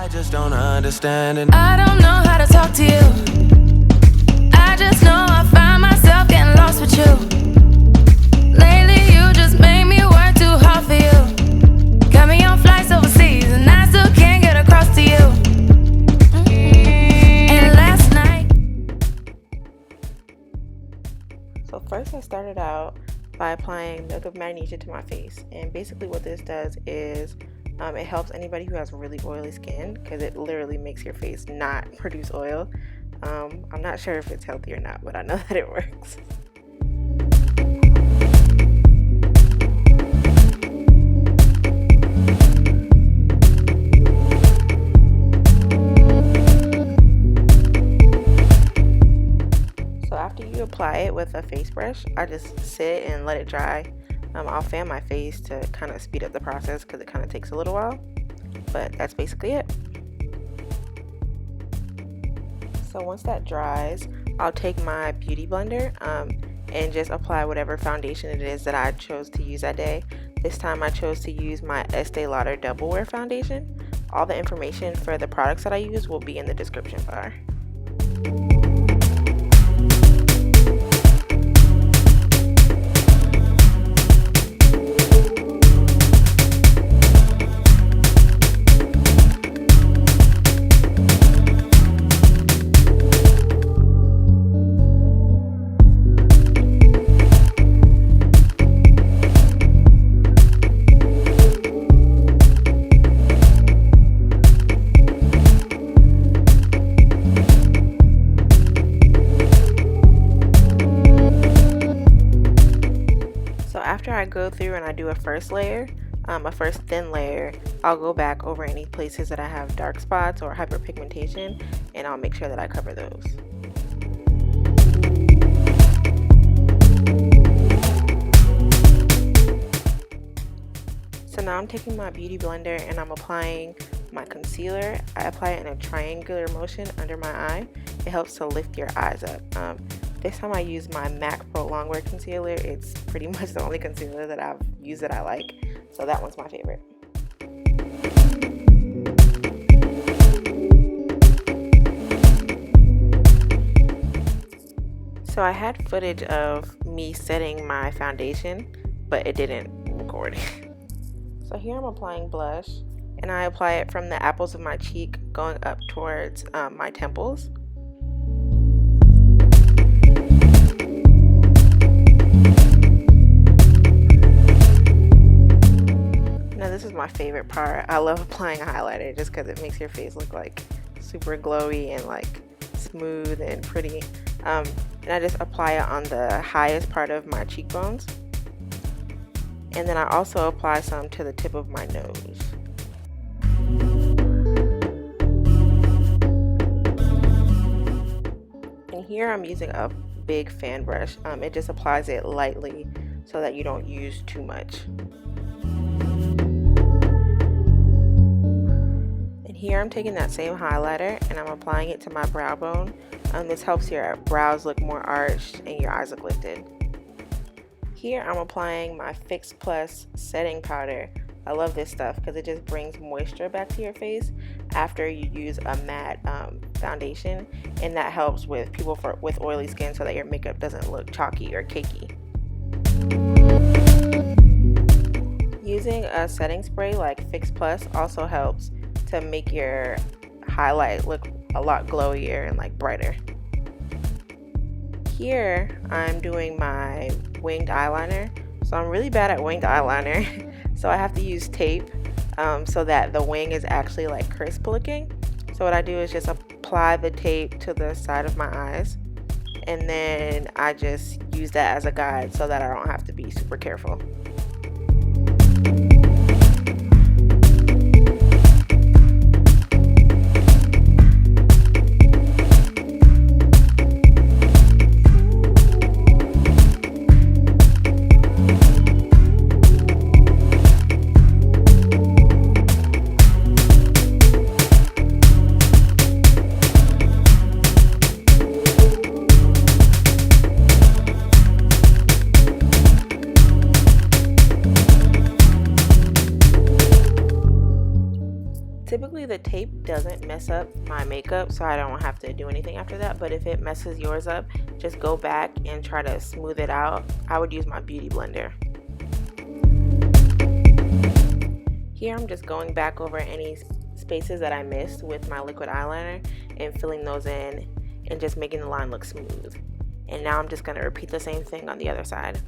just don't understand it. I don't know how to talk to you. I just know I find myself getting lost with you. Lately you just made me work too hard for you. Got me on flights overseas and I still can't get across to you. And last night. So first I started out by applying Milk of Magnesia to my face, and basically what this does is it helps anybody who has really oily skin, because it literally makes your face not produce oil. I'm not sure if it's healthy or not, but I know that it works. So after you apply it with a face brush, I just sit and let it dry. I'll fan my face to kind of speed up the process because it kind of takes a little while, but that's basically it. So once that dries, I'll take my beauty blender and just apply whatever foundation it is that I chose to use that day. This time I chose to use my Estee Lauder Double Wear foundation. All the information for the products that I use will be in the description bar. After I go through and I do a first layer, a first thin layer, I'll go back over any places that I have dark spots or hyperpigmentation, and I'll make sure that I cover those. So now I'm taking my beauty blender and I'm applying my concealer. I apply it in a triangular motion under my eye. It helps to lift your eyes up. This time I use my MAC pro-longwear concealer. It's pretty much the only concealer that I've used that I like, so that one's my favorite. So I had footage of me setting my foundation, but it didn't record. So here I'm applying blush, and I apply it from the apples of my cheek going up towards my temples. This is my favorite part. I love applying a highlighter just because it makes your face look like super glowy and like smooth and pretty. And I just apply it on the highest part of my cheekbones. And then I also apply some to the tip of my nose. And here I'm using a big fan brush. It just applies it lightly so that you don't use too much. Here I'm taking that same highlighter and I'm applying it to my brow bone. This helps your brows look more arched and your eyes look lifted. Here I'm applying my Fix Plus setting powder. I love this stuff because it just brings moisture back to your face after you use a matte foundation, and that helps with people with oily skin so that your makeup doesn't look chalky or cakey. Using a setting spray like Fix Plus also helps to make your highlight look a lot glowier and like brighter. Here I'm doing my winged eyeliner. So I'm really bad at winged eyeliner, so I have to use tape so that the wing is actually like crisp looking. So what I do is just apply the tape to the side of my eyes, and then I just use that as a guide so that I don't have to be super careful. tape doesn't mess up my makeup, so I don't have to do anything after that. But if it messes yours up, just go back and try to smooth it out. I would use my beauty blender. Here I'm just going back over any spaces that I missed with my liquid eyeliner and filling those in and just making the line look smooth. And now I'm just going to repeat the same thing on the other side.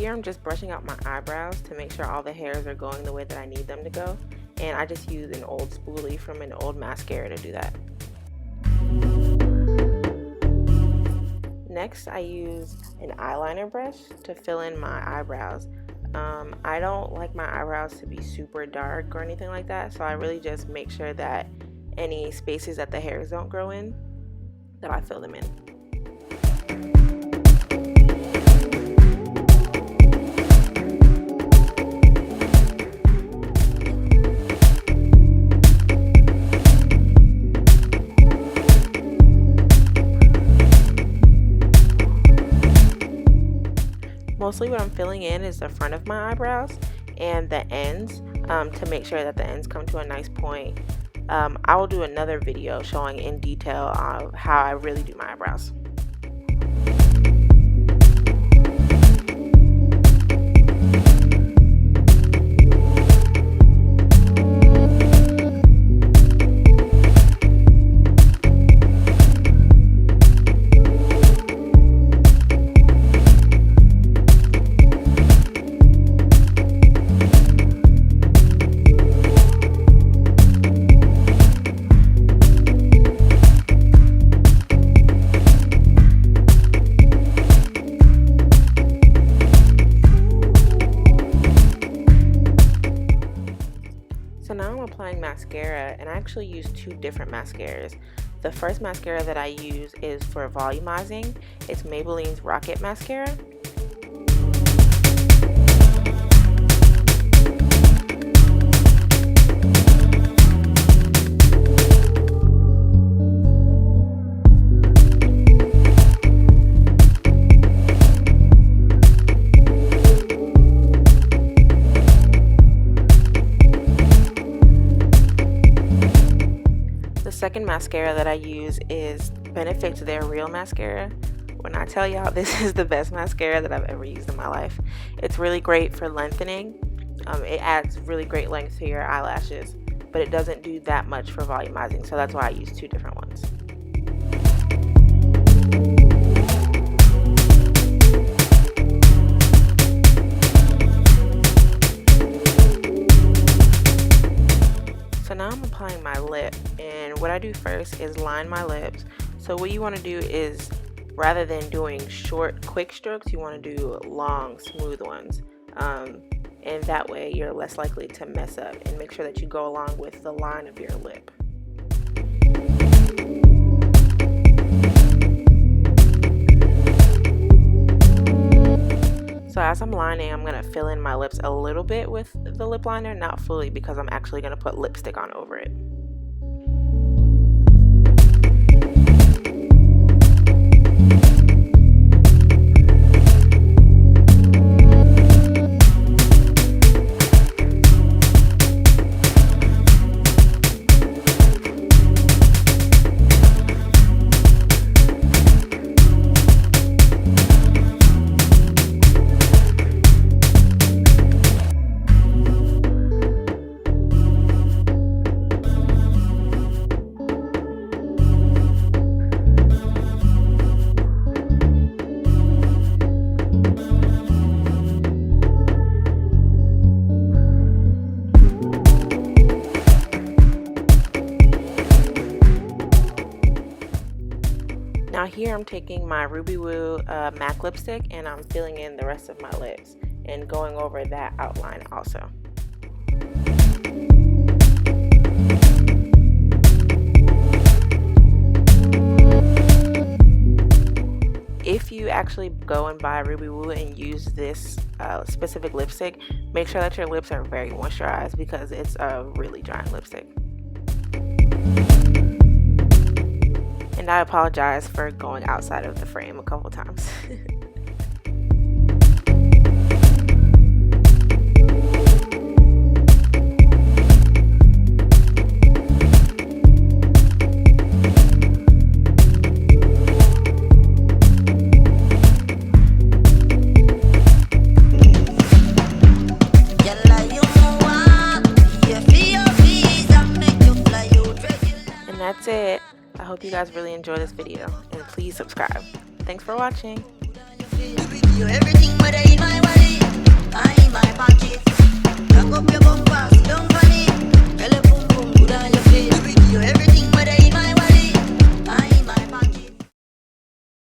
I'm just brushing out my eyebrows to make sure all the hairs are going the way that I need them to go, and I just use an old spoolie from an old mascara to do that. Next, I use an eyeliner brush to fill in my eyebrows. I don't like my eyebrows to be super dark or anything like that, so I really just make sure that any spaces that the hairs don't grow in, that I fill them in. Mostly what I'm filling in is the front of my eyebrows and the ends to make sure that the ends come to a nice point. I will do another video showing in detail of how I really do my eyebrows. Applying mascara, and I actually use two different mascaras. The first mascara that I use is for volumizing. It's Maybelline's Rocket Mascara. Second mascara that I use is Benefit's Their Real Mascara. When I tell y'all, this is the best mascara that I've ever used in my life. It's really great for lengthening. It adds really great length to your eyelashes, but it doesn't do that much for volumizing, so that's why I use two different ones. So now I'm applying my lip, and what I do first is line my lips. So what you want to do is, rather than doing short quick strokes, you want to do long smooth ones, and that way you're less likely to mess up, and make sure that you go along with the line of your lip. So as I'm lining, I'm going to fill in my lips a little bit with the lip liner, not fully, because I'm actually going to put lipstick on over it. here I'm taking my Ruby Woo MAC lipstick and I'm filling in the rest of my lips and going over that outline also. If you actually go and buy Ruby Woo and use this specific lipstick, make sure that your lips are very moisturized because it's a really drying lipstick. And I apologize for going outside of the frame a couple times. That's it. I hope you guys really enjoyed this video and please subscribe. Thanks for watching.